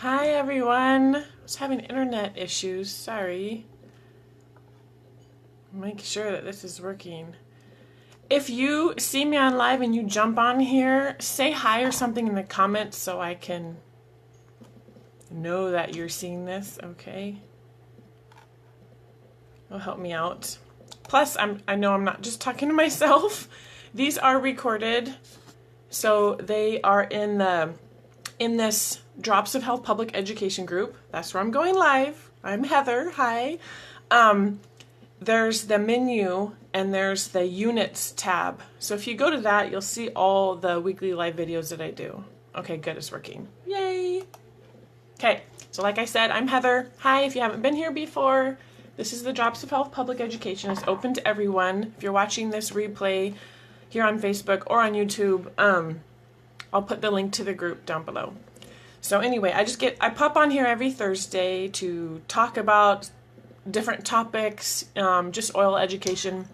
Hi everyone. I was having internet issues. Sorry. Make sure that this is working. If you see me on live and you jump on here, say hi or something in the comments so I can know that you're seeing this, okay? It'll help me out. Plus, I know I'm not just talking to myself. These are recorded, so they are in this Drops of Health public education group. That's where I'm going live. I'm Heather. Hi. There's the menu and there's the units tab. So if you go to that, you'll see all the weekly live videos that I do. Okay, good, it's working. Yay! Okay, so like I said, I'm Heather. Hi, if you haven't been here before, this is the Drops of Health public education. It's open to everyone. If you're watching this replay here on Facebook or on YouTube, I'll put the link to the group down below. So anyway, I pop on here every Thursday to talk about different topics, just oil education.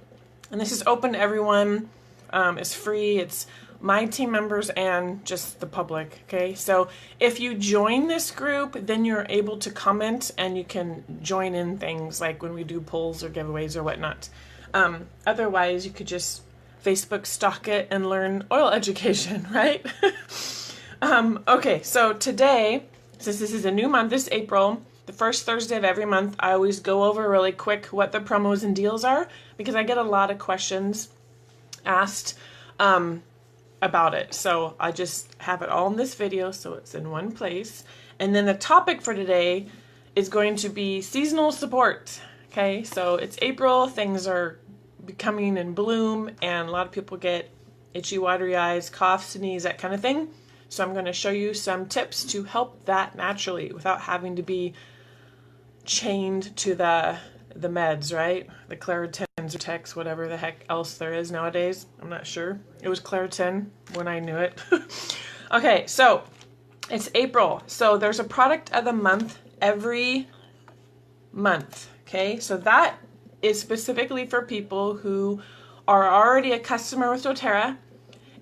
And this is open to everyone. It's free. It's my team members and just the public, okay? So if you join this group, then you're able to comment and you can join in things like when we do polls or giveaways or whatnot. Otherwise, you could just Facebook stalk it and learn oil education, right? Okay, so today, since this is a new month, this is April, the first Thursday of every month, I always go over really quick what the promos and deals are because I get a lot of questions asked about it. So I just have it all in this video so it's in one place. And then the topic for today is going to be seasonal support. Okay, so it's April, things are becoming in bloom, and a lot of people get itchy, watery eyes, cough, sneeze, that kind of thing. So I'm going to show you some tips to help that naturally without having to be chained to the meds, right? The Claritins or Tex, whatever the heck else there is nowadays. I'm not sure. It was Claritin when I knew it. Okay, so it's April. So there's a product of the month every month. Okay, so that is specifically for people who are already a customer with doTERRA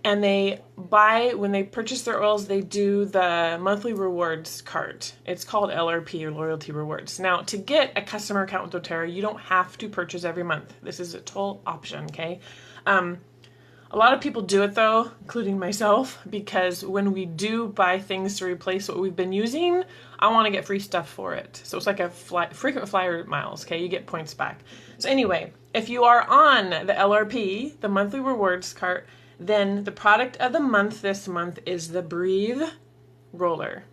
and they buy, when they purchase their oils, they do the monthly rewards card. It's called LRP or Loyalty Rewards. Now, to get a customer account with doTERRA, you don't have to purchase every month. This is a total option, okay? A lot of people do it though, including myself, because when we do buy things to replace what we've been using, I want to get free stuff for it. So it's like a frequent flyer miles, okay? You get points back. So anyway, if you are on the LRP, the monthly rewards cart, then the product of the month this month is the Breathe roller.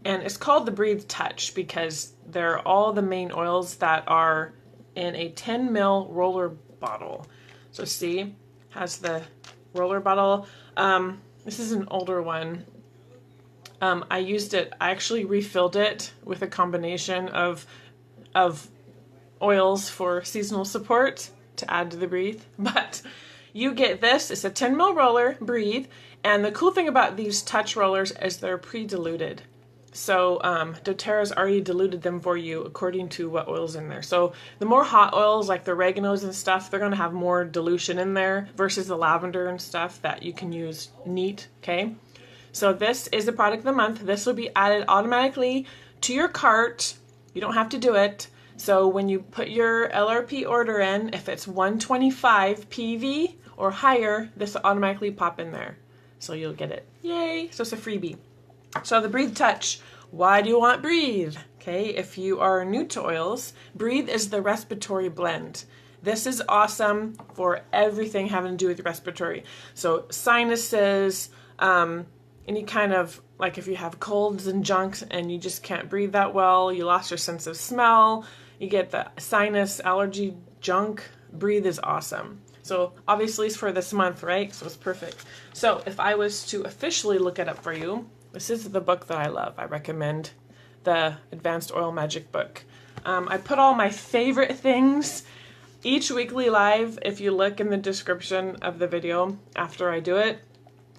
And it's called the Breathe Touch because they're all the main oils that are in a 10 ml roller bottle. So see, has the roller bottle. This is an older one. I used it, I actually refilled it with a combination of oils for seasonal support to add to the Breathe. But you get this, it's a 10 ml roller, Breathe, and the cool thing about these touch rollers is they're pre-diluted. So doTERRA's already diluted them for you according to what oil's in there. So the more hot oils like the oreganos and stuff, they're going to have more dilution in there versus the lavender and stuff that you can use neat, okay? So this is the product of the month. This will be added automatically to your cart. You don't have to do it. So when you put your LRP order in, if it's 125 PV or higher, this will automatically pop in there. So you'll get it. Yay! So it's a freebie. So the Breathe Touch. Why do you want Breathe? Okay, if you are new to oils, Breathe is the respiratory blend. This is awesome for everything having to do with respiratory. So sinuses, any kind of, like if you have colds and junks and you just can't breathe that well, you lost your sense of smell, you get the sinus allergy junk, Breathe is awesome. So obviously it's for this month, right? So it's perfect. So if I was to officially look it up for you, this is the book that I love. I recommend the Advanced Oil Magic book. I put all my favorite things each weekly live. If you look in the description of the video after I do it,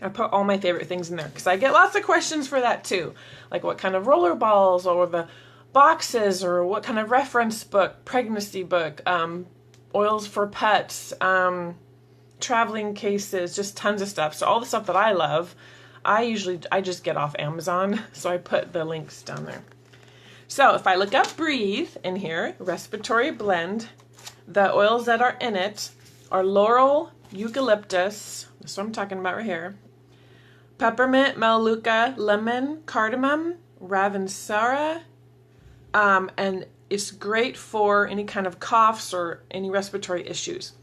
I put all my favorite things in there because I get lots of questions for that too. Like what kind of roller balls or the boxes or what kind of reference book, pregnancy book, oils for pets, traveling cases, just tons of stuff. So all the stuff that I love, I just get off Amazon, so I put the links down there. So if I look up Breathe in here, respiratory blend, the oils that are in it are laurel, eucalyptus, that's what I'm talking about right here, peppermint, melaleuca, lemon, cardamom, ravensara, and it's great for any kind of coughs or any respiratory issues.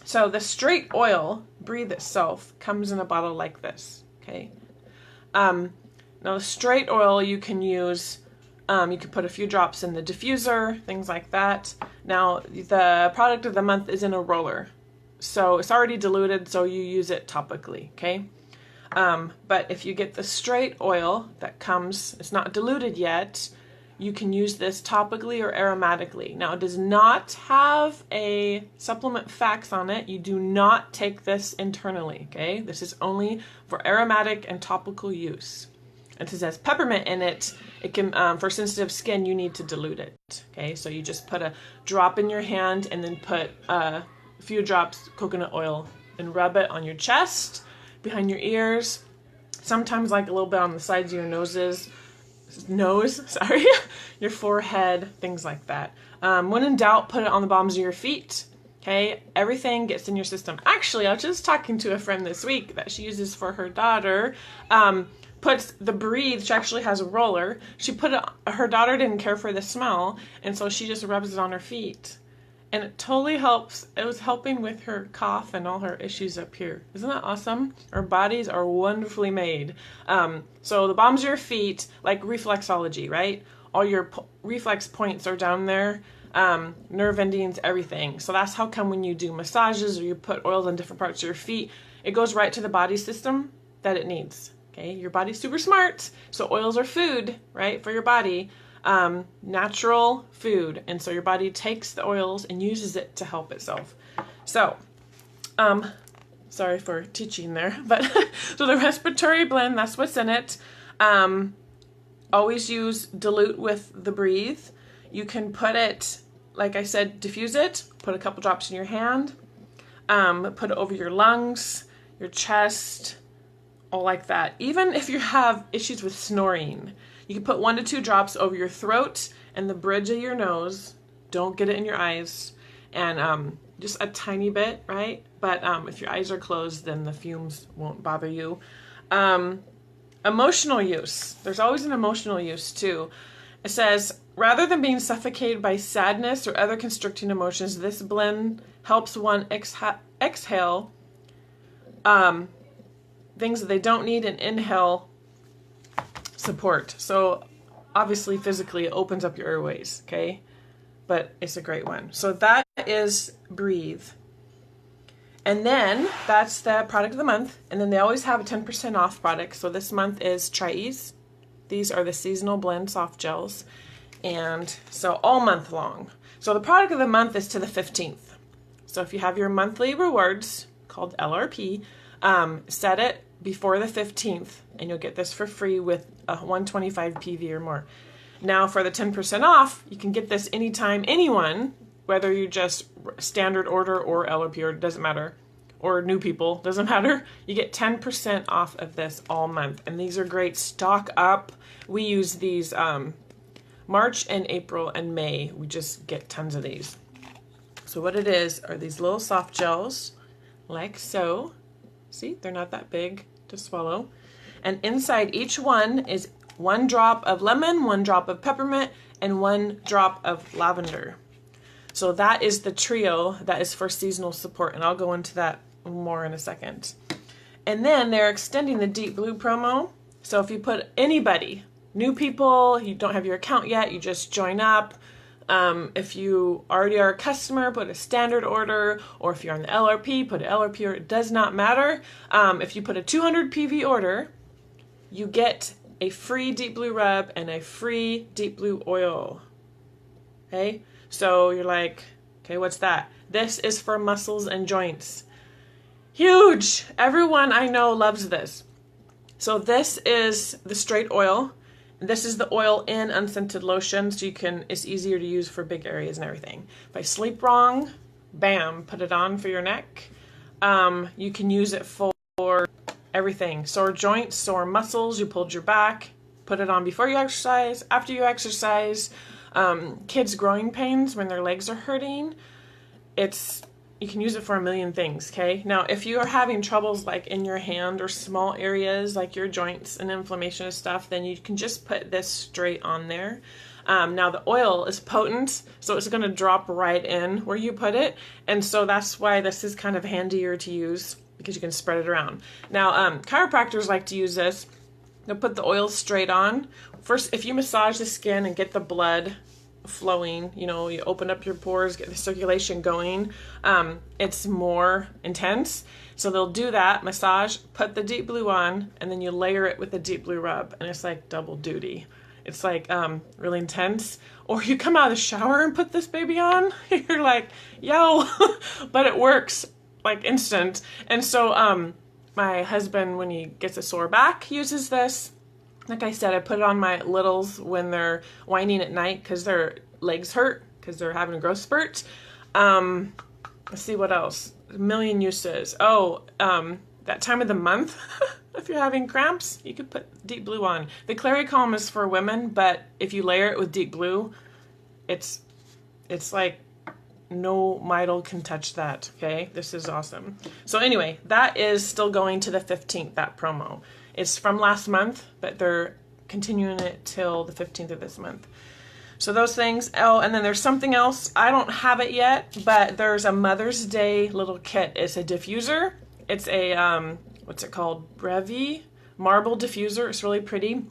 So the straight oil, Breathe itself, comes in a bottle like this, okay? Now the straight oil you can use, you can put a few drops in the diffuser, things like that. Now the product of the month is in a roller. So it's already diluted, so you use it topically, okay? But if you get the straight oil that comes, it's not diluted yet, you can use this topically or aromatically. Now it does not have a supplement facts on it. You do not take this internally, okay? This is only for aromatic and topical use. And since it has peppermint in it, it can, for sensitive skin, you need to dilute it, okay? So you just put a drop in your hand and then put a few drops coconut oil and rub it on your chest, behind your ears, sometimes like a little bit on the sides of your your forehead, things like that. When in doubt, put it on the bottoms of your feet, okay? Everything gets in your system. Actually, I was just talking to a friend this week that she uses for her daughter, puts the Breathe, she actually has a roller, she put it, her daughter didn't care for the smell, and so she just rubs it on her feet. And it totally helps. It was helping with her cough and all her issues up here. Isn't that awesome? Our bodies are wonderfully made. So the bottoms of your feet, like reflexology, right? All your reflex points are down there, nerve endings, everything. So that's how come when you do massages or you put oils on different parts of your feet, it goes right to the body system that it needs. Okay, your body's super smart. So oils are food, right, for your body. Natural food, and so your body takes the oils and uses it to help itself. So sorry for teaching there, but so the respiratory blend, that's what's in it. Always use dilute with the Breathe. You can put it, like I said, diffuse it, put a couple drops in your hand, put it over your lungs, your chest, all like that. Even if you have issues with snoring, you can put 1 to 2 drops over your throat and the bridge of your nose. Don't get it in your eyes. And just a tiny bit, right? But if your eyes are closed, then the fumes won't bother you. Emotional use. There's always an emotional use too. It says, rather than being suffocated by sadness or other constricting emotions, this blend helps one exhale things that they don't need and inhale support. So obviously physically it opens up your airways, okay? But it's a great one. So that is Breathe. And then that's the product of the month. And then they always have a 10% off product. So this month is Try Ease. These are the seasonal blend soft gels. And so all month long. So the product of the month is to the 15th. So if you have your monthly rewards called LRP, set it before the 15th and you'll get this for free with a 125 PV or more. Now for the 10% off, you can get this anytime, anyone, whether you just standard order or LRP, or it doesn't matter, or new people, doesn't matter. You get 10% off of this all month. And these are great. Stock up. We use these March and April and May. We just get tons of these. So what it is are these little soft gels, like so. See, they're not that big to swallow. And inside each one is 1 drop of lemon, 1 drop of peppermint, and 1 drop of lavender. So that is the trio that is for seasonal support, and I'll go into that more in a second. And then they're extending the Deep Blue promo. So if you put anybody, new people, you don't have your account yet, you just join up. If you already are a customer, put a standard order, or if you're on the LRP, put an LRP order. It does not matter. If you put a 200 PV order, you get a free Deep Blue rub and a free Deep Blue oil. Okay? So you're like, okay, what's that? This is for muscles and joints. Huge! Everyone I know loves this. So this is the straight oil. This is the oil in unscented lotion, so it's easier to use for big areas and everything. If I sleep wrong, bam, put it on for your neck. You can use it for everything. Sore joints, sore muscles, you pulled your back, put it on before you exercise, after you exercise. Kids' growing pains when their legs are hurting. You can use it for a million things, okay? Now, if you are having troubles like in your hand or small areas like your joints and inflammation and stuff, then you can just put this straight on there. Now, the oil is potent, so it's going to drop right in where you put it. And so that's why this is kind of handier to use, because you can spread it around. Now, chiropractors like to use this. They'll put the oil straight on. First, if you massage the skin and get the blood flowing, you open up your pores, get the circulation going, it's more intense. So they'll do that, massage, put the deep blue on, and then you layer it with the deep blue rub, and it's like double duty. It's like really intense. Or you come out of the shower and put this baby on, you're like, yo, but it works like instant. And so my husband, when he gets a sore back, uses this. Like I said, I put it on my littles when they're whining at night because their legs hurt because they're having a growth spurt. Let's see what else. A million uses. Oh, that time of the month, if you're having cramps, you could put deep blue on. The Clary Calm is for women, but if you layer it with deep blue, it's like no mitral can touch that, okay? This is awesome. So anyway, that is still going to the 15th, that promo. It's from last month, but they're continuing it till the 15th of this month. So those things. Oh, and then there's something else. I don't have it yet, but there's a Mother's Day little kit. It's a diffuser. It's a, what's it called? Brevi marble diffuser. It's really pretty.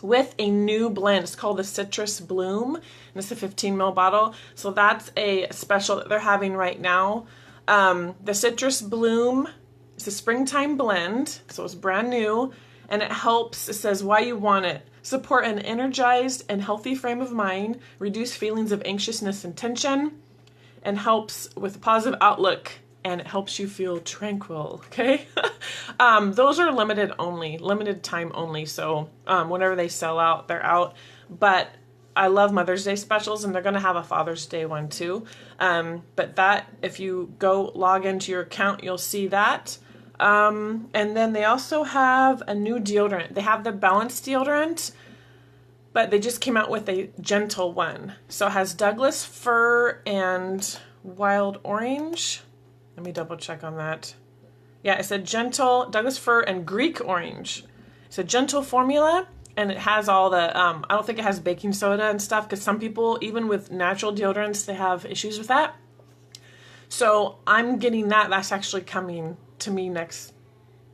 With a new blend. It's called the Citrus Bloom. And it's a 15 ml bottle. So that's a special that they're having right now. The Citrus Bloom, it's a springtime blend. So it's brand new. And it helps, it says why you want it. Support an energized and healthy frame of mind. Reduce feelings of anxiousness and tension. And helps with a positive outlook. And it helps you feel tranquil, okay? Those are limited time only. So whenever they sell out, they're out. But I love Mother's Day specials, and they're going to have a Father's Day one too. But that, if you go log into your account, you'll see that. And then they also have a new deodorant. They have the balanced deodorant, but they just came out with a gentle one. So it has Douglas fir and wild orange. Let me double check on that. Yeah, it's a gentle Douglas fir and Greek orange. It's a gentle formula, and it has all the, I don't think it has baking soda and stuff, because some people, even with natural deodorants, they have issues with that. So I'm getting that. That's actually coming to me next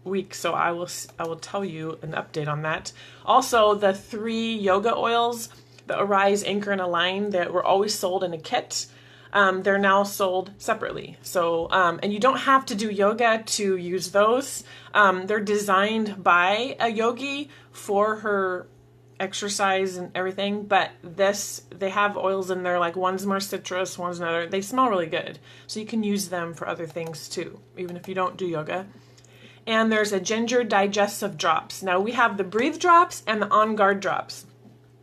week, so I will tell you an update on that. Also, the 3 yoga oils, the Arise, Anchor, and Align, that were always sold in a kit. They're now sold separately. So, and you don't have to do yoga to use those. They're designed by a yogi for her exercise and everything, but they have oils in there, like one's more citrus, one's another. They smell really good. So you can use them for other things too, even if you don't do yoga. And there's a ginger digestive drops. Now we have the Breathe drops and the On Guard drops.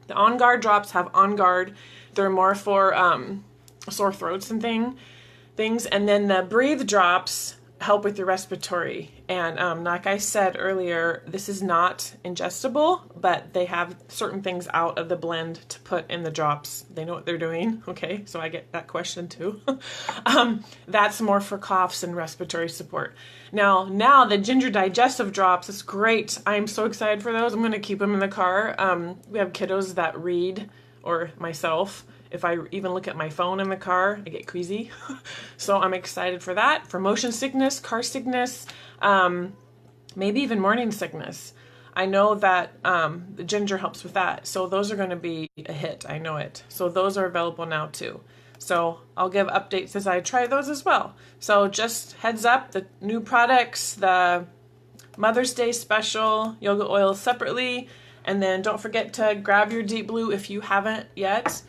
The On Guard drops have On Guard. They're more for sore throats and things. And then the Breathe drops help with your respiratory. And like I said earlier, this is not ingestible, but they have certain things out of the blend to put in the drops. They know what they're doing. Okay, so I get that question too. That's more for coughs and respiratory support. Now the ginger digestive drops is great. I'm so excited for those. I'm going to keep them in the car. We have kiddos that read, or myself. If I even look at my phone in the car, I get queasy. So I'm excited for that. For motion sickness, car sickness, maybe even morning sickness. I know that the ginger helps with that. So those are going to be a hit. I know it. So those are available now too. So I'll give updates as I try those as well. So just heads up, the new products, the Mother's Day special, yoga oil separately. And then don't forget to grab your Deep Blue if you haven't yet.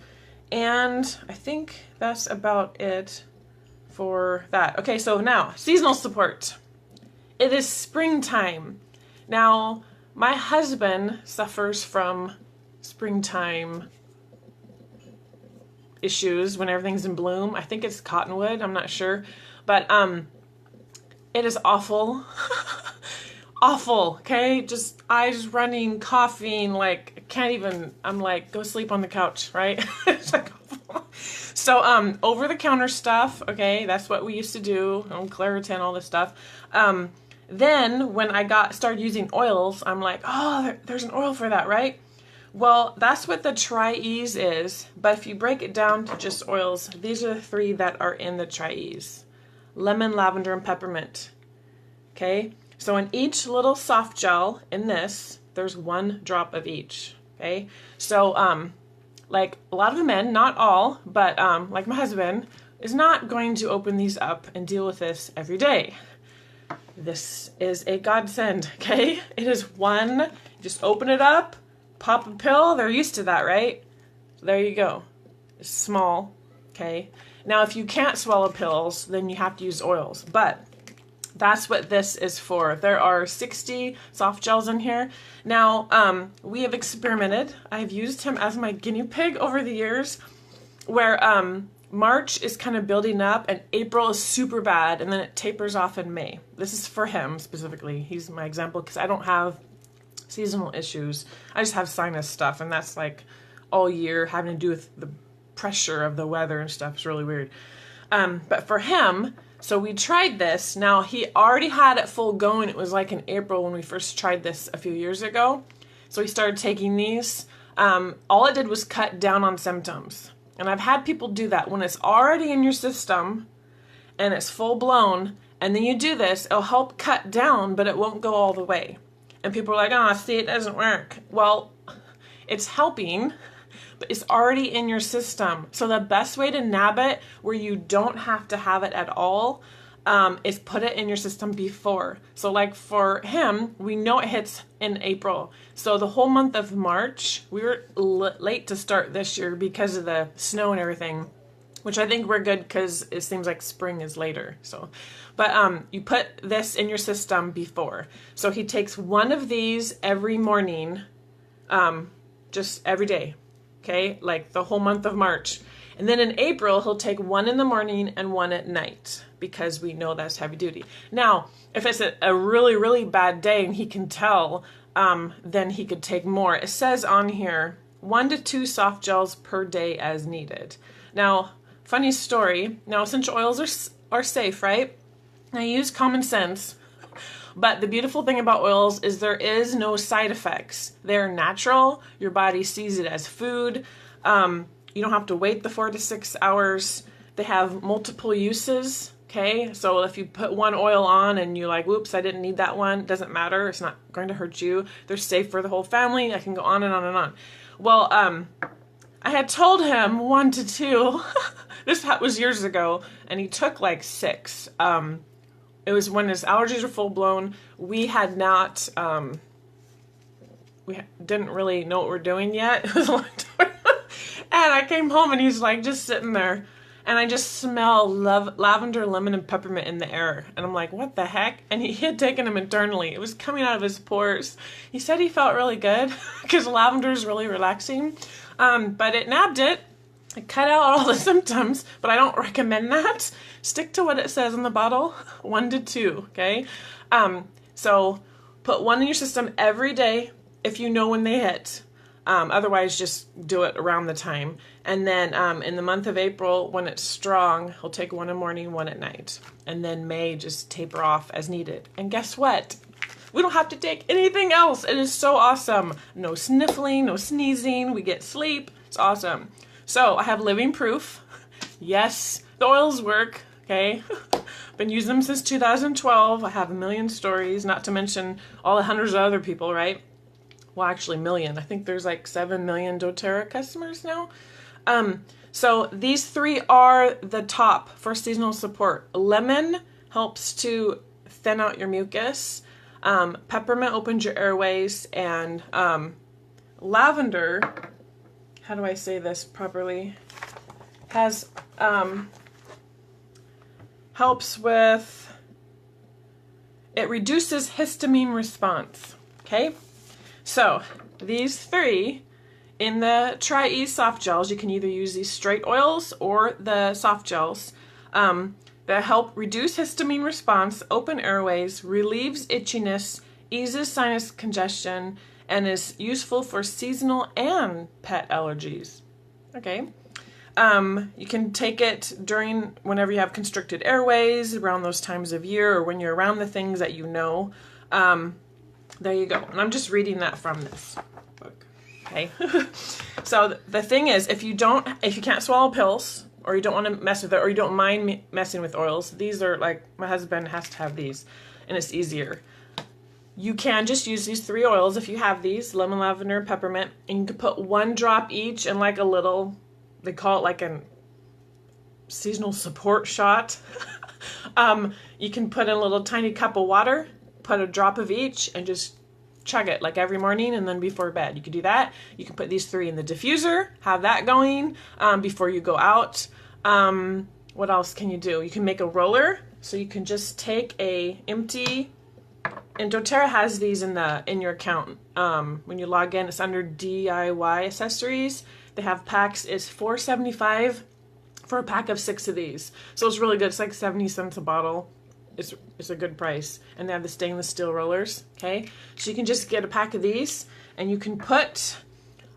And I think that's about it for that. Okay, so now, seasonal support. It is springtime. Now, my husband suffers from springtime issues when everything's in bloom. I think it's cottonwood, I'm not sure. But it is awful. awful, okay? Just eyes running, coughing, like can't even, I'm like, go sleep on the couch, right? It's like awful. So over-the-counter stuff, okay, that's what we used to do, Claritin, all this stuff. Then when I started using oils, I'm like, oh, there's an oil for that, right? Well, that's what the Tri-Ease is, but if you break it down to just oils, these are the 3 that are in the Tri-Ease. Lemon, lavender, and peppermint. Okay, so in each little soft gel in this, there's 1 drop of each. Okay, so like a lot of men, not all, but like my husband, is not going to open these up and deal with this every day. This is a godsend, okay? It is 1, just open it up, pop a pill, they're used to that, right? So there you go. It's small, okay? Now if you can't swallow pills, then you have to use oils, but that's what this is for. There are 60 soft gels in here. Now, we have experimented. I've used him as my guinea pig over the years, where March is kind of building up and April is super bad, and then it tapers off in May. This is for him specifically. He's my example because I don't have seasonal issues. I just have sinus stuff, and that's like all year, having to do with the pressure of the weather and stuff. It's really weird. But for him, so we tried this. Now, he already had it full going. It was like in April when we first tried this a few years ago. So he started taking these. All it did was cut down on symptoms. And I've had people do that. When it's already in your system and it's full blown, and then you do this, it'll help cut down, but it won't go all the way. And people are like, oh, see, it doesn't work. Well, it's helping, but it's already in your system. So the best way to nab it where you don't have to have it at all is put it in your system before. So like for him, we know it hits in April. So the whole month of March, we were late to start this year because of the snow and everything, which I think we're good because it seems like spring is later. So, but you put this in your system before. So he takes 1 of these every morning, just every day. Okay, like the whole month of March. And then in April, he'll take 1 in the morning and 1 at night because we know that's heavy duty. Now, if it's a really, really bad day and he can tell, then he could take more. It says on here, 1 to 2 soft gels per day as needed. Now, funny story. Now, essential oils are safe, right? I use common sense. But the beautiful thing about oils is there is no side effects. They're natural. Your body sees it as food. You don't have to wait the 4 to 6 hours. They have multiple uses, okay? So if you put 1 oil on and you're like, whoops, I didn't need that one, it doesn't matter. It's not going to hurt you. They're safe for the whole family. I can go on and on and on. Well, I had told him 1 to 2. This was years ago, and he took like 6. It was when his allergies were full blown. We had not, we didn't really know what we're doing yet. It was a long time. And I came home and he's like just sitting there. And I just smell lavender, lemon, and peppermint in the air. And I'm like, what the heck? And he had taken them internally. It was coming out of his pores. He said he felt really good because lavender is really relaxing. But it nabbed it. It cut out all the symptoms, but I don't recommend that. Stick to what it says on the bottle, 1 to 2, okay? So put 1 in your system every day if you know when they hit. Otherwise, just do it around the time. And then in the month of April, when it's strong, he'll take 1 in the morning, 1 at night. And then May, just taper off as needed. And guess what? We don't have to take anything else. It is so awesome. No sniffling, no sneezing. We get sleep. It's awesome. So I have living proof. Yes, the oils work, okay? Been using them since 2012. I have a million stories, not to mention all the hundreds of other people, right? Well, actually million. I think there's like 7 million doTERRA customers now. So these 3 are the top for seasonal support. Lemon helps to thin out your mucus. Peppermint opens your airways, and lavender, how do I say this properly, has helps with, it reduces histamine response, okay? So these 3 in the Tri-Ease soft gels, you can either use these straight oils or the soft gels that help reduce histamine response, open airways, relieves itchiness, eases sinus congestion, and is useful for seasonal and pet allergies. Okay. You can take it whenever you have constricted airways, around those times of year, or when you're around the things that you know. There you go. And I'm just reading that from this book. Okay. So the thing is, if you can't swallow pills, or you don't want to mess with it, or you don't mind messing with oils, these are like, my husband has to have these, and it's easier. You can just use these 3 oils if you have these, lemon, lavender, peppermint, and you can put 1 drop each in like a little, they call it like a seasonal support shot. You can put in a little tiny cup of water, put a drop of each, and just chug it like every morning and then before bed. You can do that. You can put these 3 in the diffuser, have that going before you go out. What else can you do? You can make a roller. So you can just take a empty, and doTERRA has these in your account. When you log in, it's under DIY accessories. They have packs. It's $4.75 for a pack of 6 of these. So it's really good. It's like 70 cents a bottle. It's a good price. And they have the stainless steel rollers. Okay. So you can just get a pack of these, and you can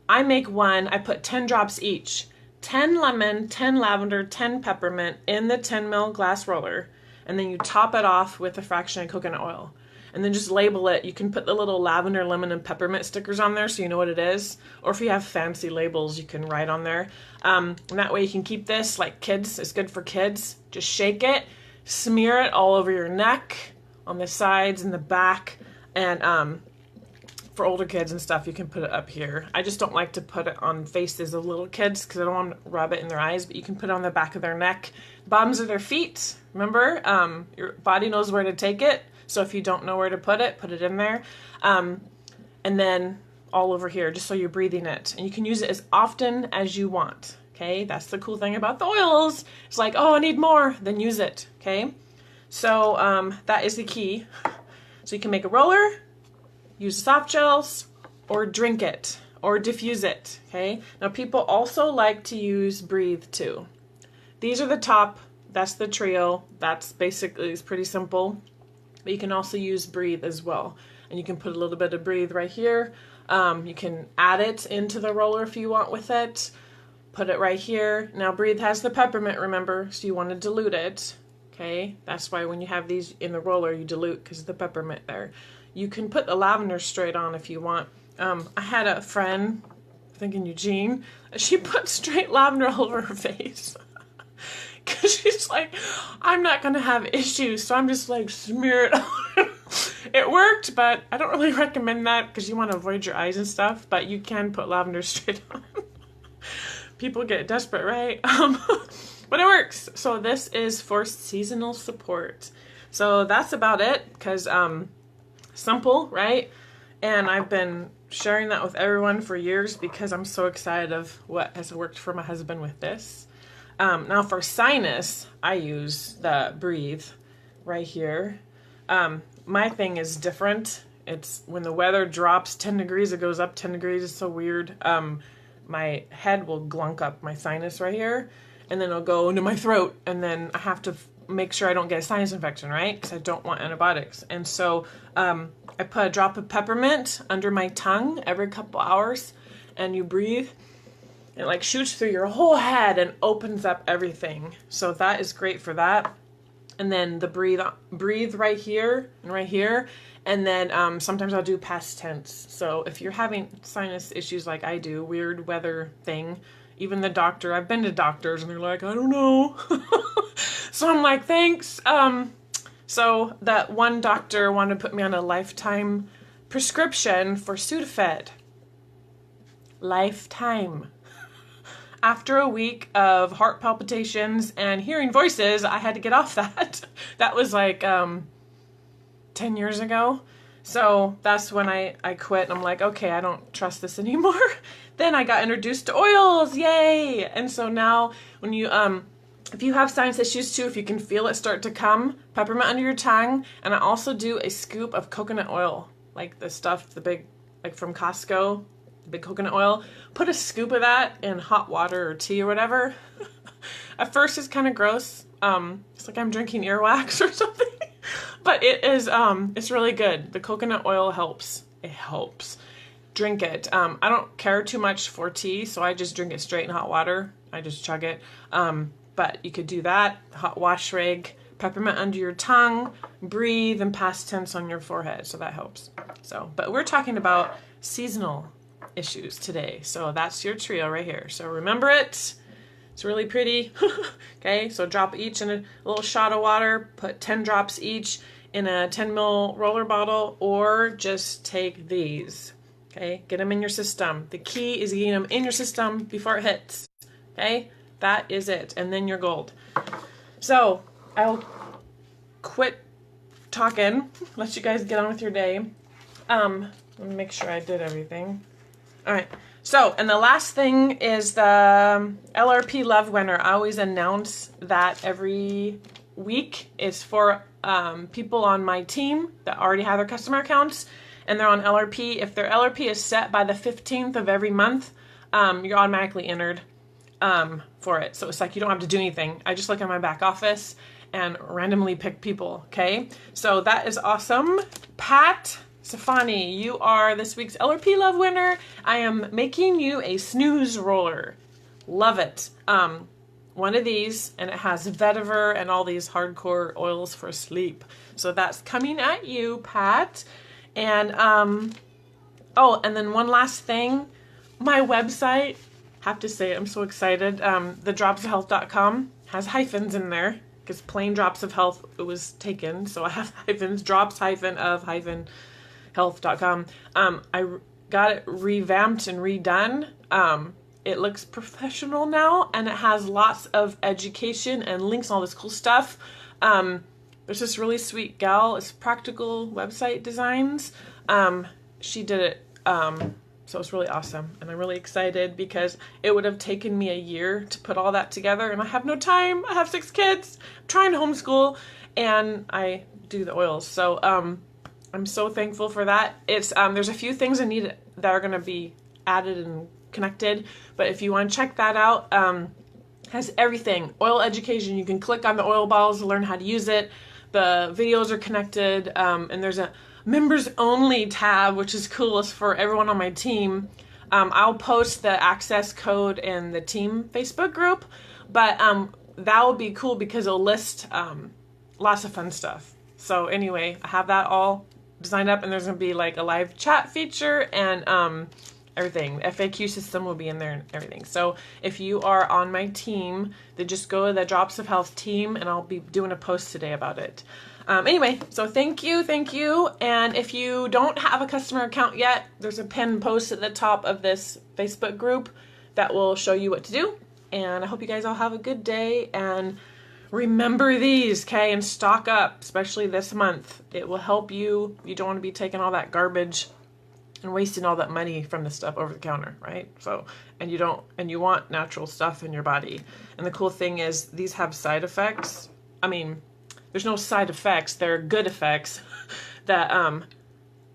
I make one, I put 10 drops each. 10 lemon, 10 lavender, 10 peppermint in the 10 ml glass roller. And then you top it off with a fraction of coconut oil. And then just label it. You can put the little lavender, lemon, and peppermint stickers on there so you know what it is. Or if you have fancy labels, you can write on there. And that way you can keep this like kids. It's good for kids. Just shake it, smear it all over your neck, on the sides and the back. And for older kids and stuff, you can put it up here. I just don't like to put it on faces of little kids because I don't want to rub it in their eyes. But you can put it on the back of their neck, bottoms of their feet. Remember, your body knows where to take it. So if you don't know where to put it in there. And then all over here, just so you're breathing it. And you can use it as often as you want. Okay, that's the cool thing about the oils. It's like, oh, I need more, then use it. Okay, so that is the key. So you can make a roller, use soft gels, or drink it, or diffuse it. Okay, now people also like to use Breathe too. These are the top, that's the trio. That's basically, it's pretty simple. But you can also use Breathe as well. And you can put a little bit of Breathe right here. You can add it into the roller if you want with it. Put it right here. Now Breathe has the peppermint, remember, so you want to dilute it. Okay, that's why when you have these in the roller, you dilute because of the peppermint there. You can put the lavender straight on if you want. I had a friend, I think in Eugene, she put straight lavender all over her face. Because she's like, I'm not going to have issues, so I'm just like, smear it on. It worked, but I don't really recommend that because you want to avoid your eyes and stuff, but you can put lavender straight on. People get desperate, right? But it works. So this is for seasonal support. So that's about it because simple, right? And I've been sharing that with everyone for years because I'm so excited of what has worked for my husband with this. Now for sinus, I use the Breathe right here. My thing is different. It's when the weather drops 10 degrees, it goes up 10 degrees. It's so weird. My head will glunk up my sinus right here, and then it'll go into my throat, and then I have to make sure I don't get a sinus infection, right? Because I don't want antibiotics. And so I put a drop of peppermint under my tongue every couple hours, and you breathe. It like shoots through your whole head and opens up everything. So that is great for that. And then the breathe right here and right here. And then sometimes I'll do past tense. So if you're having sinus issues like I do, weird weather thing, even the doctor, I've been to doctors and they're like, I don't know. So I'm like, thanks. So that one doctor wanted to put me on a lifetime prescription for Sudafed. Lifetime. After a week of heart palpitations and hearing voices, I had to get off that. That was like 10 years ago. So that's when I quit. And I'm like, okay, I don't trust this anymore. Then I got introduced to oils. Yay! And so now when you, if you have sinus issues too, if you can feel it start to come, peppermint under your tongue. And I also do a scoop of coconut oil, like the stuff, the big, like from Costco. Big coconut oil, put a scoop of that in hot water or tea or whatever. At first it's kind of gross. It's like I'm drinking earwax or something. But it is, it's really good. The coconut oil helps. It helps. Drink it. I don't care too much for tea, so I just drink it straight in hot water. I just chug it. But you could do that. Hot wash rig, peppermint under your tongue, breathe, and past tense on your forehead. So that helps. So, but we're talking about seasonal issues today. So that's your trio right here. So remember it. It's really pretty. Okay, so drop each in a little shot of water. Put 10 drops each in a 10 ml roller bottle, or just take these. Okay, get them in your system. The key is getting them in your system before it hits. Okay, that is it. And then you're gold. So I'll quit talking. Let you guys get on with your day. Let me make sure I did everything. All right. So, and the last thing is the LRP Love Winner. I always announce that every week. It's for people on my team that already have their customer accounts and they're on LRP. If their LRP is set by the 15th of every month, you're automatically entered for it. So it's like you don't have to do anything. I just look at my back office and randomly pick people, okay? So that is awesome. Pat Safani, you are this week's LRP Love Winner. I am making you a snooze roller. Love it. One of these, and it has vetiver and all these hardcore oils for sleep. So that's coming at you, Pat. And, oh, and then one last thing. My website, have to say, I'm so excited. thedropsofhealth.com has hyphens in there because plain Drops of Health was taken. So I have hyphens, drops-of-health.com. I got it revamped and redone. It looks professional now, and it has lots of education and links and all this cool stuff. There's this really sweet gal. It's Practical Website Designs. She did it, so it's really awesome, and I'm really excited because it would have taken me a year to put all that together, and I have no time. I have 6 kids. I'm trying to homeschool, and I do the oils. So I'm so thankful for that. It's there's a few things I need that are going to be added and connected, but if you want to check that out, has everything. Oil education. You can click on the oil bottles to learn how to use it. The videos are connected, and there's a members only tab, which is cool. It's for everyone on my team. I'll post the access code in the team Facebook group, but that will be cool because it'll list lots of fun stuff. So anyway, I have that all designed up, and there's going to be like a live chat feature and everything. The FAQ system will be in there and everything. So if you are on my team, then just go to the Drops of Health team, and I'll be doing a post today about it. Anyway, so thank you. And if you don't have a customer account yet, there's a pinned post at the top of this Facebook group that will show you what to do. And I hope you guys all have a good day, and remember these, okay? And stock up, especially this month. It will help you. You don't want to be taking all that garbage and wasting all that money from the stuff over the counter, right? So, and you want natural stuff in your body. And the cool thing is these have side effects. I mean, there's no side effects. They're good effects. That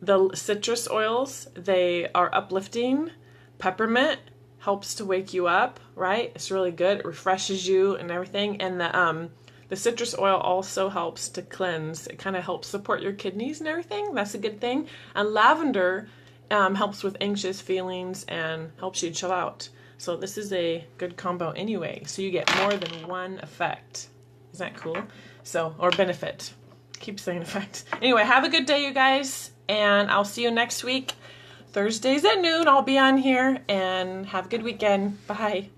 the citrus oils, they are uplifting. Peppermint helps to wake you up, right? It's really good. It refreshes you and everything. And the citrus oil also helps to cleanse. It kind of helps support your kidneys and everything. That's a good thing. And lavender helps with anxious feelings and helps you chill out. So this is a good combo anyway. So you get more than one effect. Isn't that cool? So, or benefit. Keep saying effect. Anyway, have a good day, you guys. And I'll see you next week. Thursdays at noon, I'll be on here. And have a good weekend. Bye.